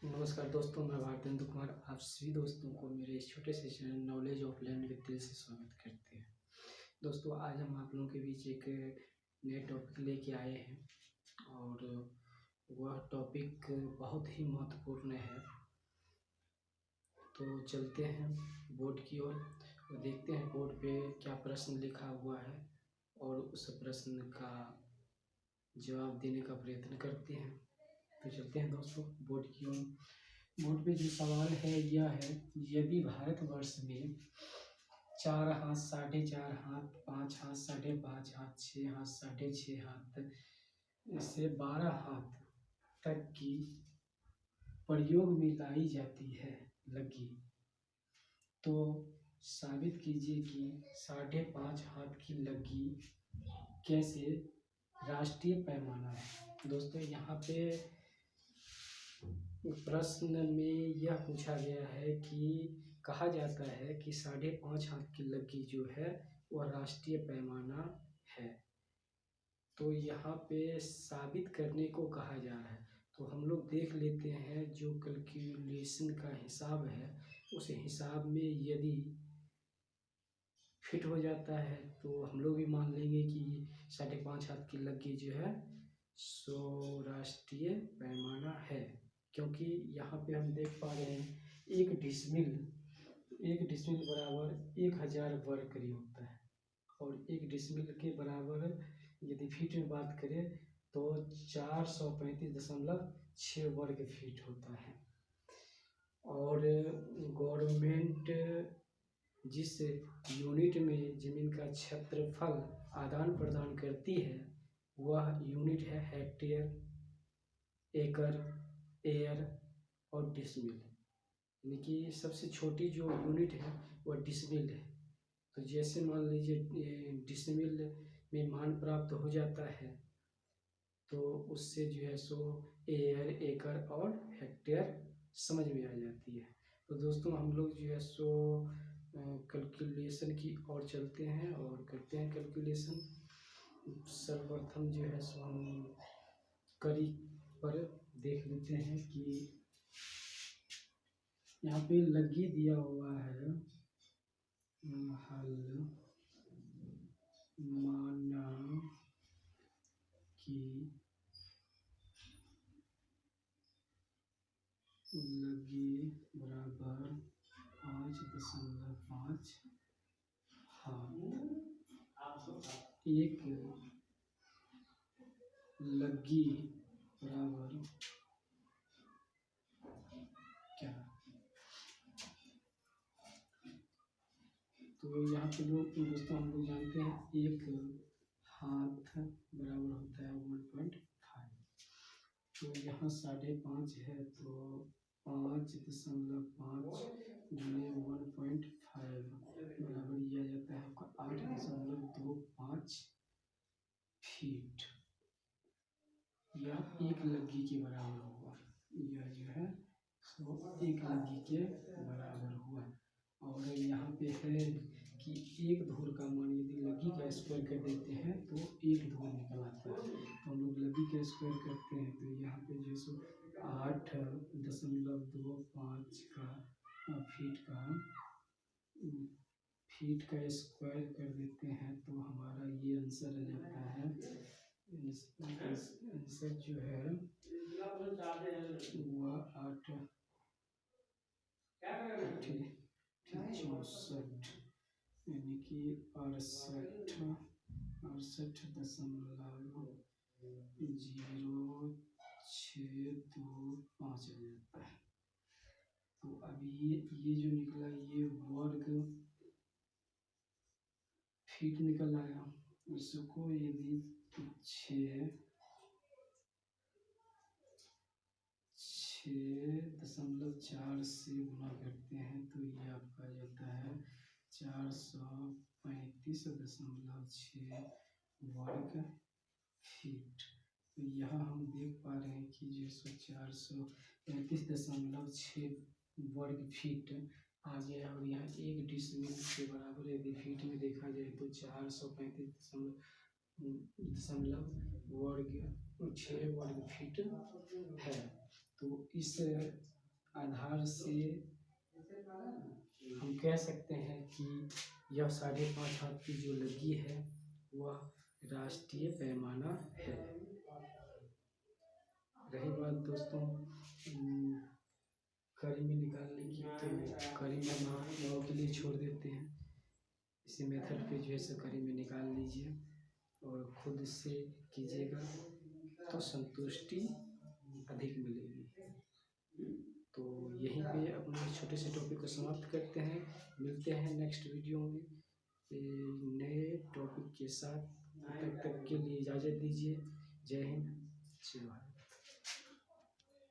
नमस्कार दोस्तों, मैं भारतेंदु कुमार आप सभी दोस्तों को मेरे इस छोटे से channel knowledge of land with दिल से स्वागत करते हैं। दोस्तों, आज हम आप लोगों के बीच एक नए टॉपिक लेके आए हैं और वह टॉपिक बहुत ही महत्वपूर्ण है। तो चलते हैं बोर्ड की ओर और देखते हैं बोर्ड पे क्या प्रश्न लिखा हुआ है और उस प्रश्न का जवाब देने का प्रयत्न करते हैं। तो चलते हैं दोस्तों बोर्ड की ओर। बोर्ड पे जो सवाल है यह है, यदि भारतवर्ष में 4 हाथ, 4.5 हाथ, 5 हाथ, 5.5 हाथ, 6 हाथ, 6.5 हाथ से 12 हाथ तक की प्रयोग में लाई जाती है लगी, तो साबित कीजिए कि 5.5 हाथ की लगी कैसे राष्ट्रीय पैमाना है। दोस्तों, यहाँ पे प्रश्न में यह पूछा गया है कि कहा जाता है कि 5.5 हाथ की लगी जो है वह राष्ट्रीय पैमाना है। तो यहाँ पे साबित करने को कहा जा रहा है। तो हम लोग देख लेते हैं जो कैलकुलेशन का हिसाब है, उस हिसाब में यदि फिट हो जाता है तो हम लोग भी मान लेंगे कि 5.5 हाथ की लगी जो है सो राष्ट्रीय पैमाना है। क्योंकि यहाँ पे हम देख पा रहे हैं एक डिसमिल बराबर 1000 वर्ग करीब होता है और एक डिसमिल के बराबर यदि फीट में बात करें तो 435.6 वर्ग फीट होता है। और गवर्नमेंट जिस यूनिट में जमीन का क्षेत्रफल आदान प्रदान करती है वह यूनिट है हेक्टेयर, एकड़, एयर और डिसमिल। यानी कि सबसे छोटी जो यूनिट है वह डिसमिल है। तो जैसे मान लीजिए डिसमिल में मान प्राप्त हो जाता है तो उससे जो है सो एयर, एकड़ और हेक्टेयर समझ में आ जाती है। तो दोस्तों, हम लोग जो है सो कैलकुलेशन की ओर चलते हैं और करते हैं कैलकुलेशन। सर्वप्रथम जो है सो हम करी पर देख लेते हैं कि यहाँ पे लगी दिया हुआ है हल माना कि लगी बराबर 5.5 हाथ। एक लगी बराबर क्या, तो यहाँ पे लोग दोस्तों हम लोग जानते हैं एक हाथ बराबर होता है 1.5। तो यहाँ 5.5 है तो 5.5 गुने 1.5 बराबर ये आ जाता है आपका 8.25 फीट। यह एक लगी के बराबर हुआ। यह जो है सो एक लगी के बराबर हुआ। और यहाँ पे है कि एक धूर का मान यदि लगी का स्क्वायर कर देते हैं तो एक धूर निकल आता है। तो हम लोग लगी का स्क्वायर करते हैं तो यहाँ पे जो सो 8.25 का फीट का स्क्वायर कर देते हैं तो हमारा ये आंसर आ जाता है। आंसर जो है वह 8×64 यानी कि 68.0625 आ जाता है। तो अभी ये जो निकला ये वर्ग फीट निकल आया। इसको यदि 6.4 से गुना करते हैं तो ये आपका जाता है 435.6 वर्ग फीट। तो यहाँ हम देख पा रहे हैं कि जो 435.6 वर्ग फीट आ गया। और यहाँ एक डिसमिल के बराबर यदि फीट में देखा जाए तो 435.6 वर्ग फीट है। तो इस आधार से हम कह सकते हैं कि यह 5.5 हाथ की जो लगी है वह राष्ट्रीय पैमाना है। रही बात दोस्तों कड़ी में निकालने की, तो कड़ी में हम आप लोगों के लिए छोड़ देते हैं। इसी मेथड पे जो है सो कड़ी में निकाल लीजिए और खुद से कीजिएगा तो संतुष्टि अधिक मिलेगी। तो यहीं पे अपने छोटे से टॉपिक को समाप्त करते हैं। मिलते हैं नेक्स्ट वीडियो में नए टॉपिक के साथ। तब तक के लिए इजाज़त दीजिए। जय हिंद, जय भारत।